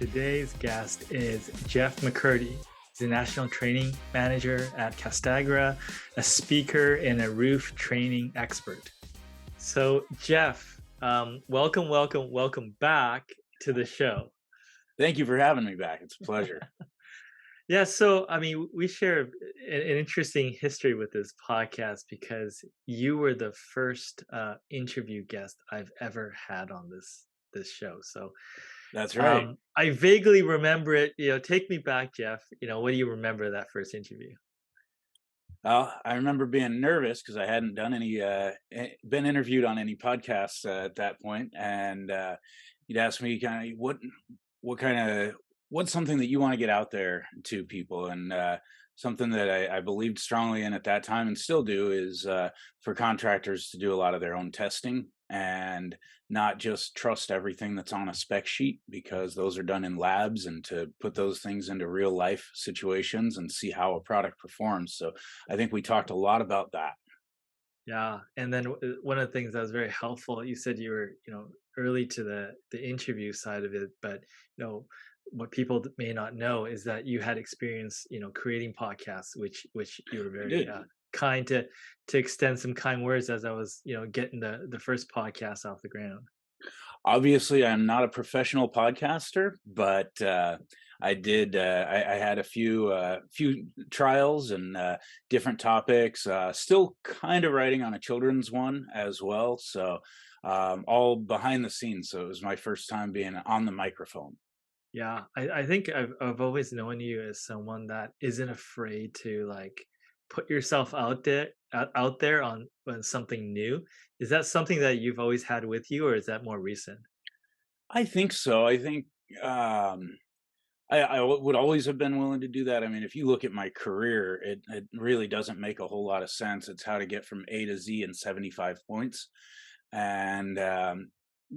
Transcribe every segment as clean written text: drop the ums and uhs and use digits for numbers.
Today's guest is Jef McCurdy. He's a national training manager at Castagra, a speaker, and a roof training expert. So, Jeff, welcome back to the show. Thank you for having me back. It's a pleasure. Yeah, so we share an interesting history with this podcast because you were the first interview guest I've ever had on this show. So That's right. I vaguely remember it. Take me back, Jeff. What do you remember that first interview? Well, I remember being nervous because I hadn't done been interviewed on any podcasts at that point, and you'd ask me kind of what kind of what's something that you want to get out there to people, and something that I believed strongly in at that time and still do is for contractors to do a lot of their own testing and not just trust everything that's on a spec sheet because those are done in labs, and to put those things into real life situations and see how a product performs. So I think we talked a lot about that. Yeah, and then one of the things that was very helpful, you said you were, early to the interview side of it, but what people may not know is that you had experience, creating podcasts, which you were I very did. kind to extend some kind words as I was, getting the first podcast off the ground. Obviously, I'm not a professional podcaster, but I did. I had a few trials and different topics. Still kind of writing on a children's one as well. So all behind the scenes. So it was my first time being on the microphone. Yeah, I think I've always known you as someone that isn't afraid to like put yourself out there on something new. Is that something that you've always had with you, or is that more recent? I think so. I think um, would always have been willing to do that. I mean, if you look at my career, it really doesn't make a whole lot of sense. It's how to get from A to Z in 75 points, and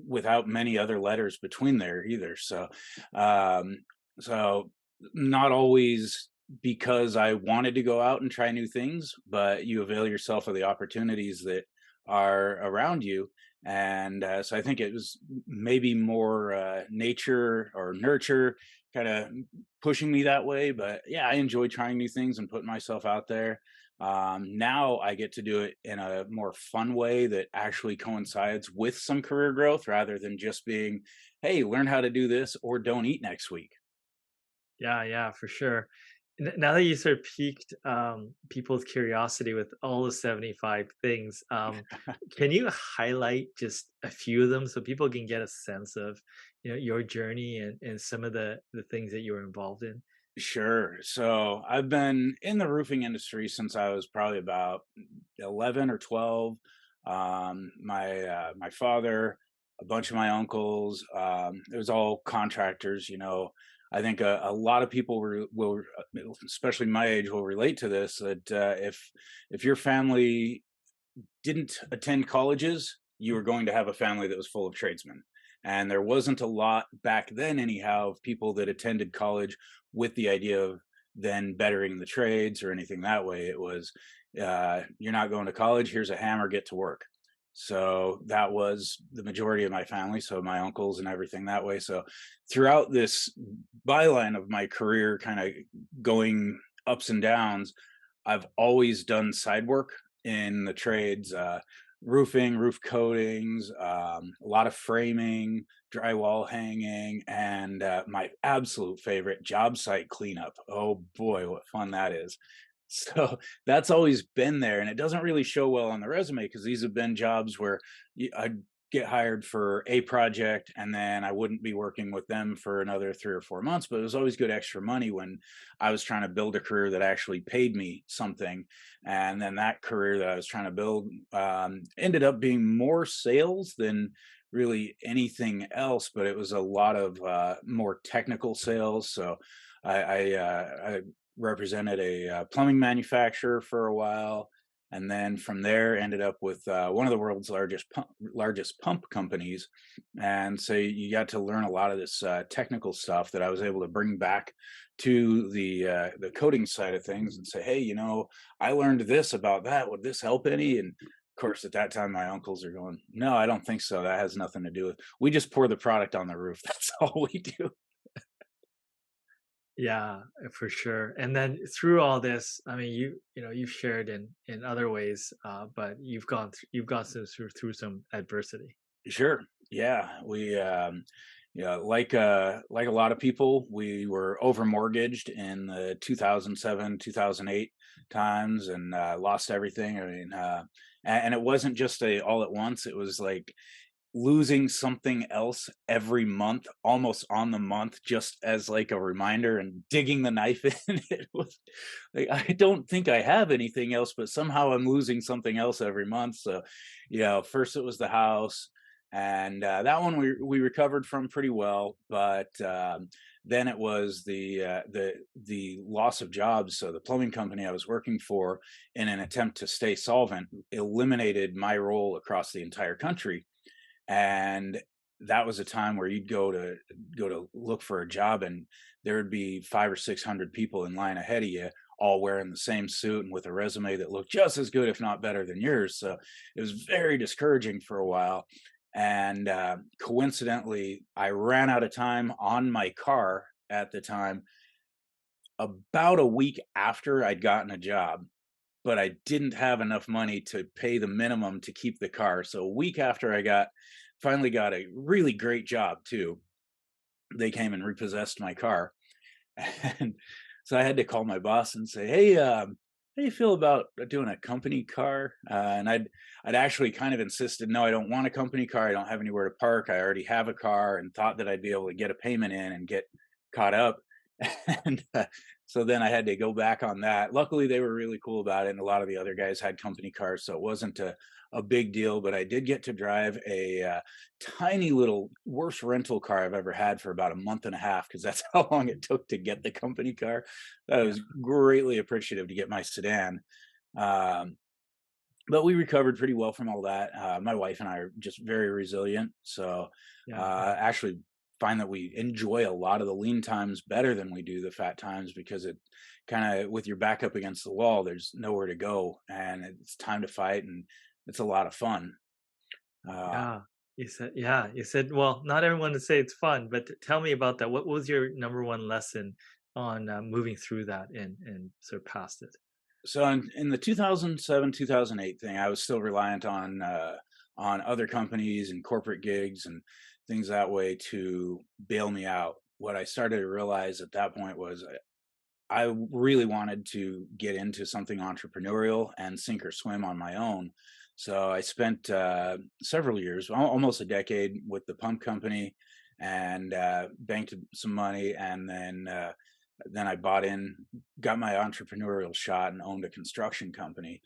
without many other letters between there either. Um, so not always because I wanted to go out and try new things, but you avail yourself of the opportunities that are around you. And so I think it was maybe more nature or nurture kind of pushing me that way. But yeah, I enjoy trying new things and putting myself out there. Now I get to do it in a more fun way that actually coincides with some career growth rather than just being, hey, learn how to do this or don't eat next week. Yeah, yeah, for sure. Now that you sort of piqued people's curiosity with all the 75 things, can you highlight just a few of them so people can get a sense of, your journey and some of the things that you were involved in? Sure. So I've been in the roofing industry since I was probably about 11 or 12. My father, a bunch of my uncles, it was all contractors. I think a lot of people especially my age, will relate to this. That if your family didn't attend colleges, you were going to have a family that was full of tradesmen. And there wasn't a lot back then, anyhow, of people that attended college with the idea of then bettering the trades or anything that way. It was, you're not going to college, here's a hammer, get to work. So that was the majority of my family. So my uncles and everything that way. So throughout this byline of my career, kind of going ups and downs, I've always done side work in the trades, roofing, roof coatings, a lot of framing, drywall hanging, and my absolute favorite, job site cleanup. Oh boy, what fun that is. So that's always been there, and it doesn't really show well on the resume because these have been jobs where I'd get hired for a project and then I wouldn't be working with them for another 3 or 4 months. But it was always good extra money when I was trying to build a career that actually paid me something. And then that career that I was trying to build ended up being more sales than really anything else, but it was a lot of more technical sales. So I represented a plumbing manufacturer for a while, and then from there ended up with one of the world's largest pump companies. And so you got to learn a lot of this technical stuff that I was able to bring back to the coding side of things and say, hey, I learned this about that. Would this help any? And of course, at that time, my uncles are going, no, I don't think so. That has nothing to do with. We just pour the product on the roof. That's all we do. Yeah, for sure. And then through all this, I mean, you've shared in other ways, but you've gone through some adversity. Sure. Yeah. Yeah, like a lot of people, we were over mortgaged in the 2007, 2008 times and lost everything. I mean, and it wasn't just a all at once. It was like losing something else every month, almost on the month, just as like a reminder and digging the knife in. It was like, I don't think I have anything else, but somehow I'm losing something else every month. So, first it was the house, and that one we recovered from pretty well. But then it was the loss of jobs. So the plumbing company I was working for, in an attempt to stay solvent, eliminated my role across the entire country, and that was a time where you'd go to look for a job, and there would be 5 or 600 people in line ahead of you, all wearing the same suit and with a resume that looked just as good if not better than yours. So it was very discouraging for a while, and coincidentally I ran out of time on my car at the time, about a week after I'd gotten a job, but I didn't have enough money to pay the minimum to keep the car. So a week after I finally got a really great job too, they came and repossessed my car. And so I had to call my boss and say, "Hey, how do you feel about doing a company car?" And I'd actually kind of insisted, "No, I don't want a company car. I don't have anywhere to park. I already have a car," and thought that I'd be able to get a payment in and get caught up. And so then I had to go back on that. Luckily, they were really cool about it, and a lot of the other guys had company cars, so it wasn't a big deal. But I did get to drive a tiny little worst rental car I've ever had for about a month and a half, because that's how long it took to get the company car. I Yeah, was greatly appreciative to get my sedan. Um, but we recovered pretty well from all that. My wife and I are just very resilient. So yeah, yeah. actually find that we enjoy a lot of the lean times better than we do the fat times, because it kind of, with your back up against the wall, there's nowhere to go and it's time to fight, and it's a lot of fun. Uh, Yeah, you said, well, not everyone would say it's fun, but tell me about that. What was your number one lesson on moving through that and surpassed it? So in the 2007, 2008 thing, I was still reliant on other companies and corporate gigs and things that way to bail me out. What I started to realize at that point was I really wanted to get into something entrepreneurial and sink or swim on my own. So I spent several years, almost a decade, with the pump company, and banked some money, and then I bought in, got my entrepreneurial shot, and owned a construction company.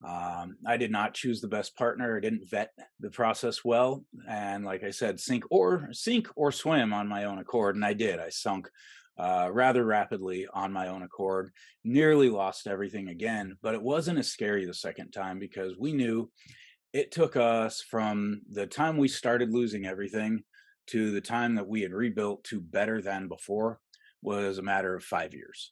I did not choose the best partner. I didn't vet the process well, and like I said, sink or swim on my own accord, and I did. I sunk rather rapidly on my own accord. Nearly lost everything again, but it wasn't as scary the second time, because we knew it took us from the time we started losing everything to the time that we had rebuilt to better than before was a matter of 5 years.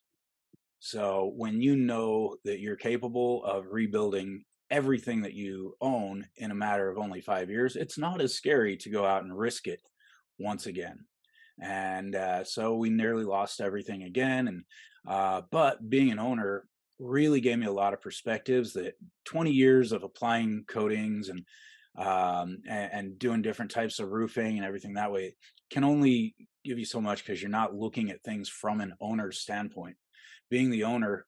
So when you know that you're capable of rebuilding everything that you own in a matter of only 5 years, it's not as scary to go out and risk it once again. And so we nearly lost everything again. And but being an owner really gave me a lot of perspectives, that 20 years of applying coatings and doing different types of roofing and everything that way can only give you so much, because you're not looking at things from an owner's standpoint. Being the owner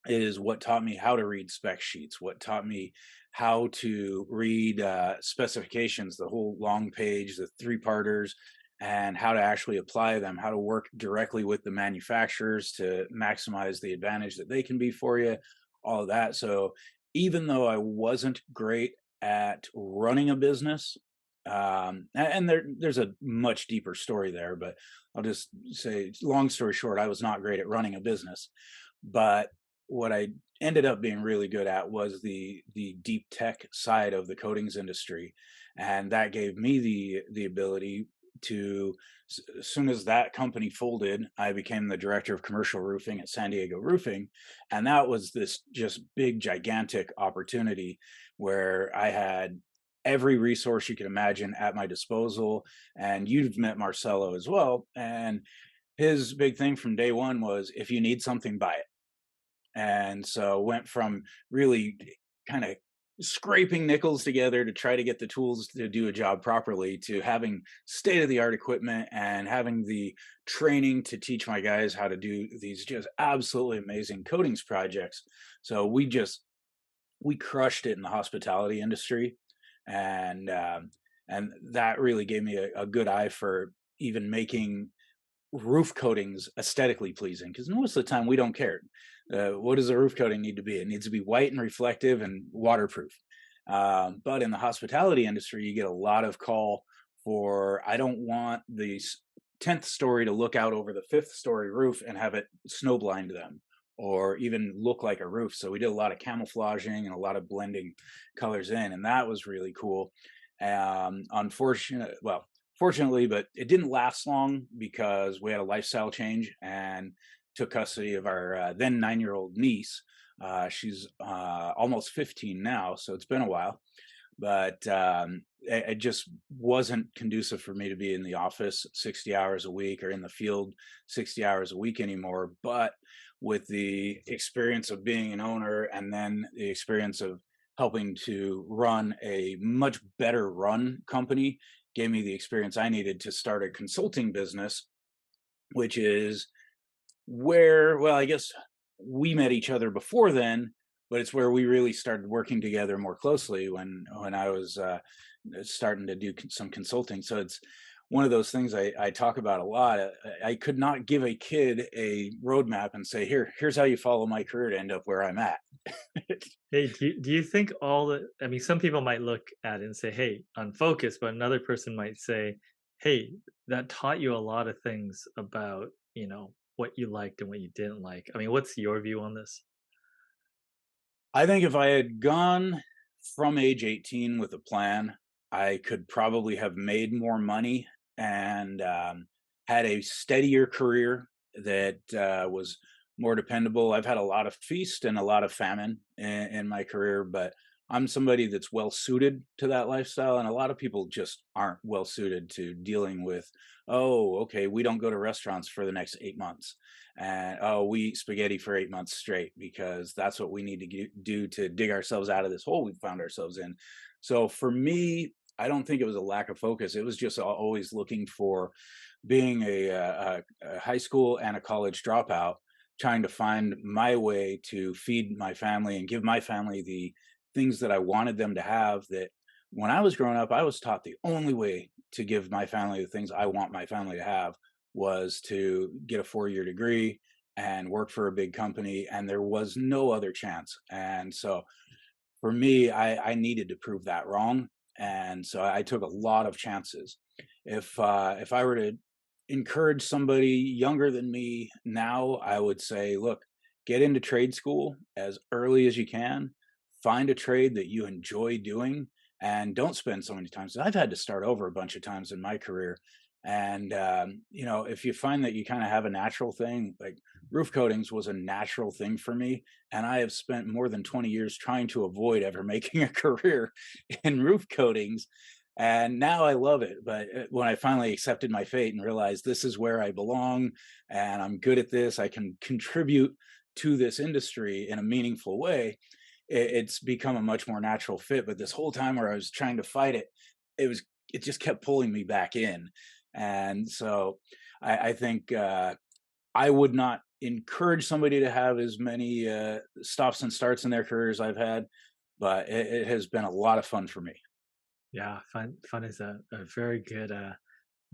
is what taught me how to read spec sheets, what taught me how to read specifications, the whole long page, the three parters, and how to actually apply them, how to work directly with the manufacturers to maximize the advantage that they can be for you, all of that. So even though I wasn't great at running a business, and there's a much deeper story there, but I'll just say, long story short, I was not great at running a business. But what I ended up being really good at was the deep tech side of the coatings industry, and that gave me the ability to. As soon as that company folded, I became the director of commercial roofing at San Diego Roofing, and that was this just big, gigantic opportunity where I had every resource you could imagine at my disposal. And you've met Marcelo as well, and his big thing from day one was, if you need something, buy it. And so went from really kind of scraping nickels together to try to get the tools to do a job properly, to having state of the art equipment and having the training to teach my guys how to do these just absolutely amazing coatings projects. So we crushed it in the hospitality industry, and and that really gave me a good eye for even making roof coatings aesthetically pleasing, because most of the time we don't care. What does a roof coating need to be? It needs to be white and reflective and waterproof. But in the hospitality industry, you get a lot of call for, I don't want the 10th story to look out over the fifth story roof and have it snow blind them or even look like a roof. So we did a lot of camouflaging and a lot of blending colors in, and that was really cool. Fortunately, but it didn't last long because we had a lifestyle change and took custody of our then 9-year-old niece. She's almost 15 now, so it's been a while. But it just wasn't conducive for me to be in the office 60 hours a week or in the field 60 hours a week anymore. But with the experience of being an owner and then the experience of helping to run a much better run company, gave me the experience I needed to start a consulting business, which is where, well, I guess we met each other before then, but it's where we really started working together more closely when I was starting to do some consulting. So it's one of those things I talk about a lot. I could not give a kid a roadmap and say, here's how you follow my career to end up where I'm at. Hey, do you think all the I mean, some people might look at it and say, "Hey, unfocused," but another person might say, "Hey, that taught you a lot of things about, what you liked and what you didn't like." I mean, what's your view on this? I think if I had gone from age 18 with a plan, I could probably have made more money and had a steadier career that was more dependable. I've had a lot of feast and a lot of famine in my career, but I'm somebody that's well suited to that lifestyle. And a lot of people just aren't well suited to dealing with, oh, okay, we don't go to restaurants for the next 8 months, and oh, we eat spaghetti for 8 months straight because that's what we need to do to dig ourselves out of this hole we found ourselves in. So for me, I don't think it was a lack of focus. It was just always looking for, being a high school and a college dropout, trying to find my way to feed my family and give my family the things that I wanted them to have. That when I was growing up, I was taught the only way to give my family the things I want my family to have was to get a 4-year degree and work for a big company, and there was no other chance. And so for me, I needed to prove that wrong, and so I took a lot of chances. If I were to encourage somebody younger than me now, I would say, look, get into trade school as early as you can. Find a trade that you enjoy doing, and don't spend so many times. I've had to start over a bunch of times in my career, and if you find that you kind of have a natural thing, like roof coatings was a natural thing for me, and I have spent more than 20 years trying to avoid ever making a career in roof coatings. And now I love it. But when I finally accepted my fate and realized this is where I belong and I'm good at this, I can contribute to this industry in a meaningful way, it's become a much more natural fit. But this whole time where I was trying to fight it, it just kept pulling me back in. And so I think I would not encourage somebody to have as many stops and starts in their career as I've had, but it has been a lot of fun for me. Yeah, fun is a very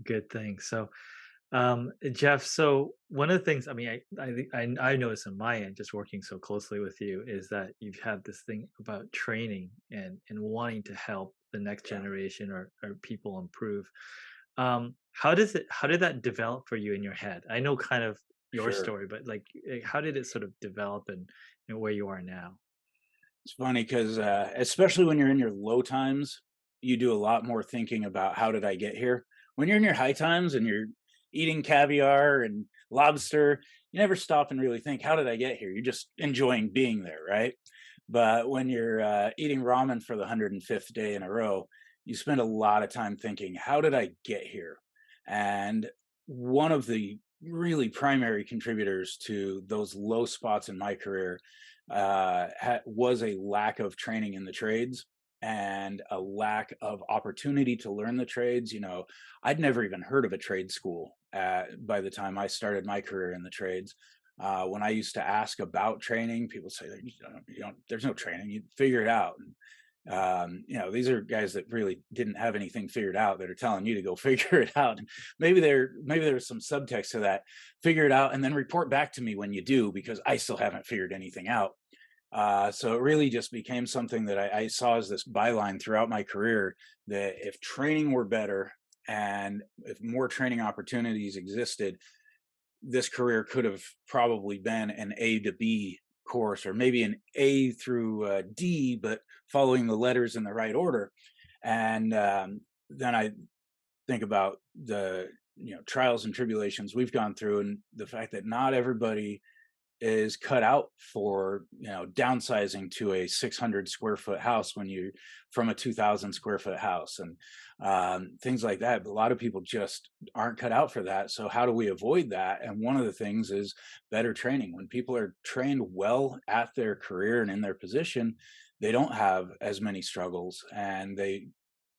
good thing. So, Jeff, so one of the things, I mean, I noticed on my end, just working so closely with you, is that you've had this thing about training and wanting to help the next Yeah, generation or people improve. How did that develop for you in your head? I know kind of your sure. story, but like, how did it sort of develop and where you are now? It's funny because especially when you're in your low times, you do a lot more thinking about how did I get here. When you're in your high times and you're eating caviar and lobster, you never stop and really think, how did I get here? You're just enjoying being there, right? But when you're eating ramen for the 105th day in a row, you spend a lot of time thinking, how did I get here? And one of the really primary contributors to those low spots in my career was a lack of training in the trades and a lack of opportunity to learn the trades. You know, I'd never even heard of a trade school by the time I started my career in the trades. When I used to ask about training, people say, there's no training, you figure it out. These are guys that really didn't have anything figured out that are telling you to go figure it out. And maybe there's some subtext to that. Figure it out and then report back to me when you do, because I still haven't figured anything out. So it really just became something that I saw as this byline throughout my career, that if training were better and if more training opportunities existed, this career could have probably been an A to B course, or maybe an A through D, but following the letters in the right order. And then I think about the trials and tribulations we've gone through, and the fact that not everybody is cut out for downsizing to a 600 square foot house when you from a 2,000 square foot house, and things like that. But a lot of people just aren't cut out for that. So how do we avoid that? And one of the things is better training. When people are trained well at their career and in their position, they don't have as many struggles, and they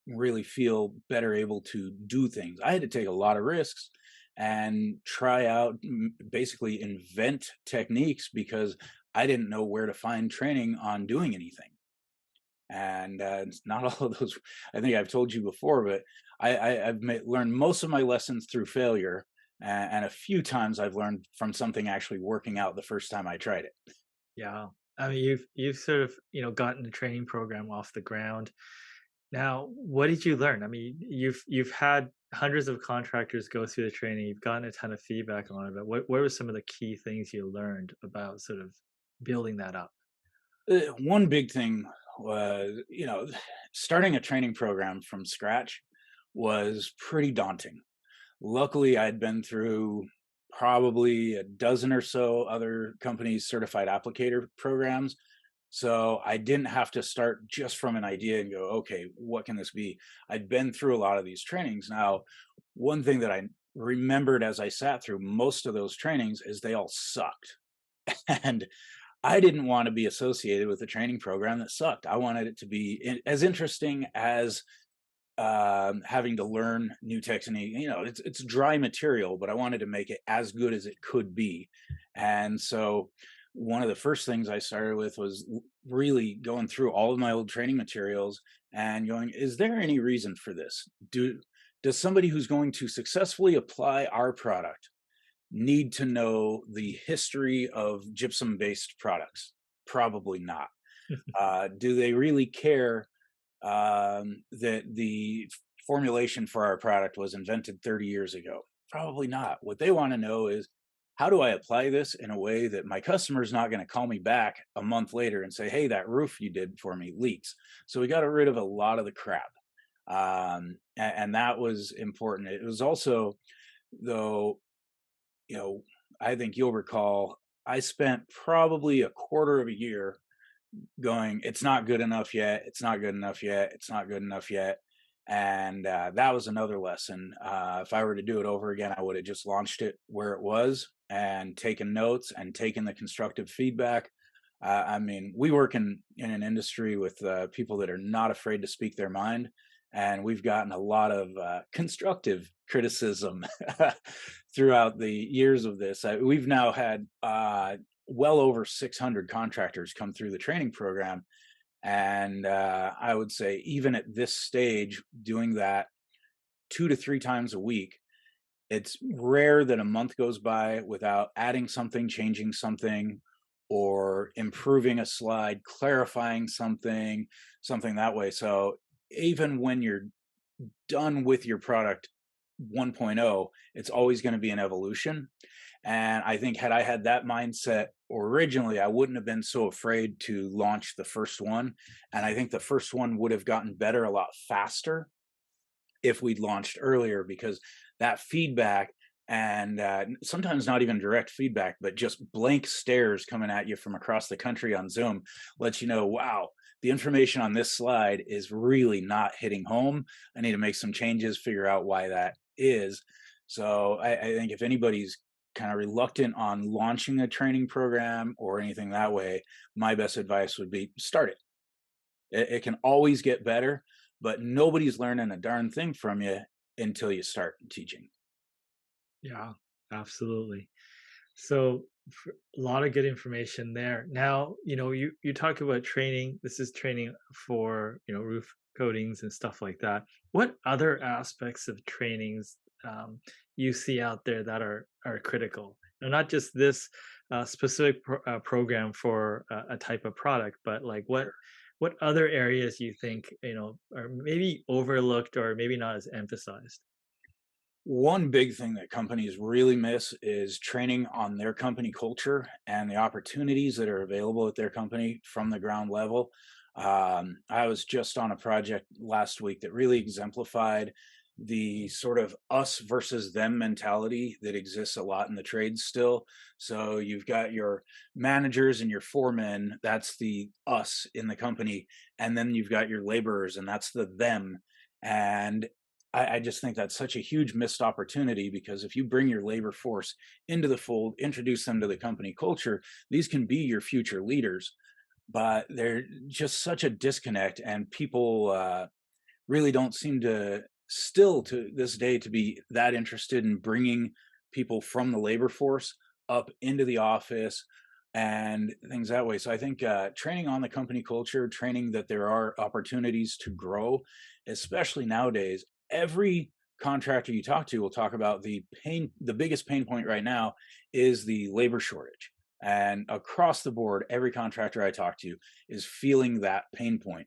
really feel better able to do things. I had to take a lot of risks and try out, basically invent techniques, because I didn't know where to find training on doing anything. And it's not all of those. I think I've told you before, but I've learned most of my lessons through failure, and a few times I've learned from something actually working out the first time I tried it. Yeah. I mean, you've sort of, gotten the training program off the ground. Now, what did you learn? I mean, you've had hundreds of contractors go through the training. You've gotten a ton of feedback on it. But what were some of the key things you learned about sort of building that up? One big thing was, starting a training program from scratch was pretty daunting. Luckily, I'd been through probably a dozen or so other companies' certified applicator programs. So I didn't have to start just from an idea and go, okay, what can this be? I'd been through a lot of these trainings. Now, one thing that I remembered as I sat through most of those trainings is they all sucked. And I didn't want to be associated with a training program that sucked. I wanted it to be as interesting as having to learn new technique. It's dry material, but I wanted to make it as good as it could be. And so one of the first things I started with was really going through all of my old training materials and going, is there any reason for this? Does somebody who's going to successfully apply our product need to know the history of gypsum based products? Probably not. Do they really care that the formulation for our product was invented 30 years ago? Probably not. What they want to know is, how do I apply this in a way that my customer's not going to call me back a month later and say, hey, that roof you did for me leaks? So we got rid of a lot of the crap. And that was important. It was also, though, you know, I think you'll recall, I spent probably a quarter of a year going, it's not good enough yet. It's not good enough yet. It's not good enough yet. And that was another lesson. If I were to do it over again, I would have just launched it where it was and taken notes and taken the constructive feedback. I mean, we work in an industry with people that are not afraid to speak their mind. And we've gotten a lot of constructive criticism throughout the years of this. We've now had well over 600 contractors come through the training program. And I would say, even at this stage, doing that 2 to 3 times a week, it's rare that a month goes by without adding something, changing something, or improving a slide, clarifying something, something that way. So even when you're done with your product 1.0, it's always going to be an evolution. And I think, had I had that mindset originally, I wouldn't have been so afraid to launch the first one. And I think the first one would have gotten better a lot faster if we'd launched earlier, because that feedback, and sometimes not even direct feedback, but just blank stares coming at you from across the country on Zoom lets you know, wow, the information on this slide is really not hitting home. I need to make some changes, figure out why that is. So I think if anybody's kind of reluctant on launching a training program or anything that way, my best advice would be start it. It can always get better, but nobody's learning a darn thing from you until you start teaching. Yeah, absolutely. So a lot of good information there. Now, you talk about training. This is training for, roof coatings and stuff like that. What other aspects of trainings you see out there that are critical? And not just this specific program for a type of product, but like what other areas you think, are maybe overlooked or maybe not as emphasized? One big thing that companies really miss is training on their company culture and the opportunities that are available at their company from the ground level. I was just on a project last week that really exemplified the sort of us versus them mentality that exists a lot in the trades still. So you've got your managers and your foremen, that's the us in the company. And then you've got your laborers, and that's the them. And I just think that's such a huge missed opportunity, because if you bring your labor force into the fold, introduce them to the company culture, these can be your future leaders. But they're just such a disconnect, and people really don't seem to, still to this day, to be that interested in bringing people from the labor force up into the office and things that way. So I think training on the company culture, training that there are opportunities to grow, especially nowadays. Every contractor you talk to will talk about the biggest pain point right now is the labor shortage. And across the board, every contractor I talk to is feeling that pain point,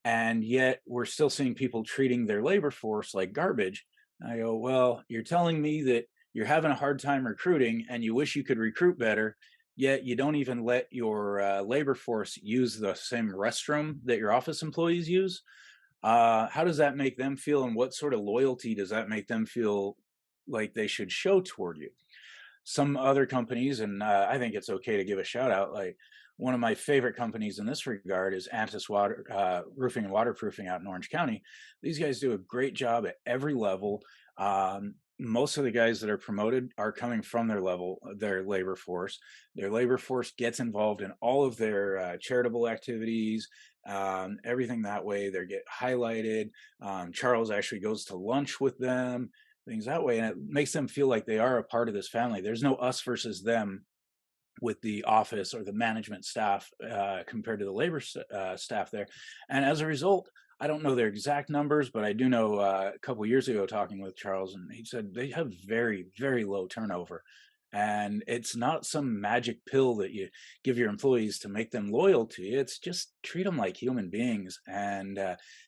and yet we're still seeing people treating their labor force like garbage. And I go, well, you're telling me that you're having a hard time recruiting and you wish you could recruit better, yet you don't even let your labor force use the same restroom that your office employees use. How does that make them feel, and what sort of loyalty does that make them feel like they should show toward you? Some other companies, and I think it's okay to give a shout out. Like, one of my favorite companies in this regard is Antis Water Roofing and Waterproofing out in Orange County. These guys do a great job at every level. Most of the guys that are promoted are coming from their labor force. Their labor force gets involved in all of their charitable activities, everything that way. They get highlighted. Charles actually goes to lunch with them, things that way, and it makes them feel like they are a part of this family. There's no us versus them with the office or the management staff compared to the staff there. And as a result, I don't know their exact numbers, but I do know a couple years ago talking with Charles, and he said they have very, very low turnover. And it's not some magic pill that you give your employees to make them loyal to you. It's just treat them like human beings, and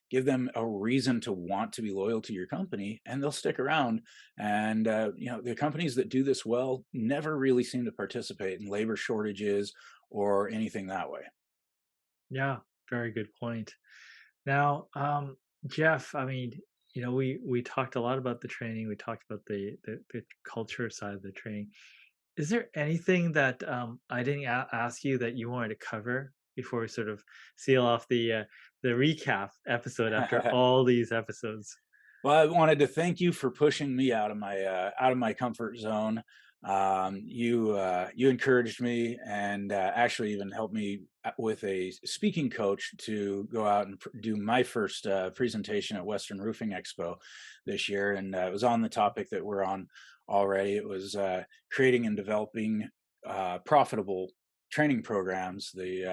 give them a reason to want to be loyal to your company, and they'll stick around. And the companies that do this well never really seem to participate in labor shortages or anything that way. Yeah, very good point. Now, Jeff, I mean, we talked a lot about the training. We talked about the culture side of the training. Is there anything that I didn't ask you that you wanted to cover before we sort of seal off the recap episode after all these episodes? Well, I wanted to thank you for pushing me out of my comfort zone. You encouraged me, and actually even helped me with a speaking coach to go out and do my first presentation at Western Roofing Expo this year, and it was on the topic that we're on already. It was creating and developing profitable training programs. They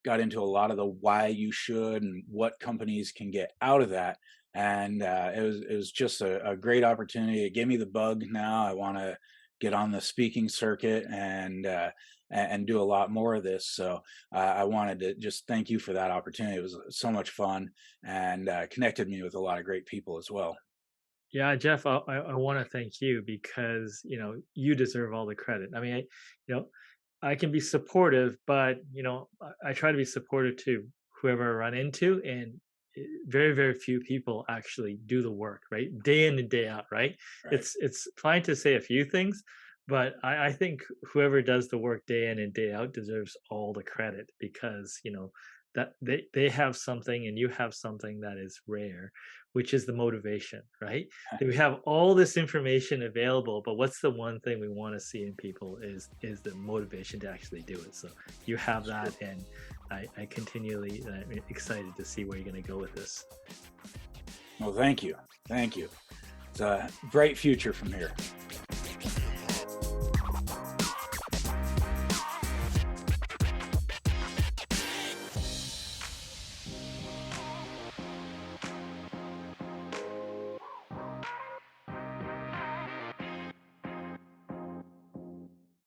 got into a lot of the why you should and what companies can get out of that, and it was just a great opportunity. It gave me the bug. Now I want to get on the speaking circuit and do a lot more of this. So I wanted to just thank you for that opportunity. It was so much fun, and connected me with a lot of great people as well. Yeah, Jeff, I want to thank you because you deserve all the credit. I mean, you know, I can be supportive, but I try to be supportive to whoever I run into, and very, very few people actually do the work, right? Day in and day out, right? Right. It's fine to say a few things, but I think whoever does the work day in and day out deserves all the credit because that they have something and you have something that is rare, which is the motivation, right? That we have all this information available, but what's the one thing we want to see in people is the motivation to actually do it. So you have It's true. that, and I continually I'm excited to see where you're going to go with this. Well, thank you. Thank you. It's a bright future from here.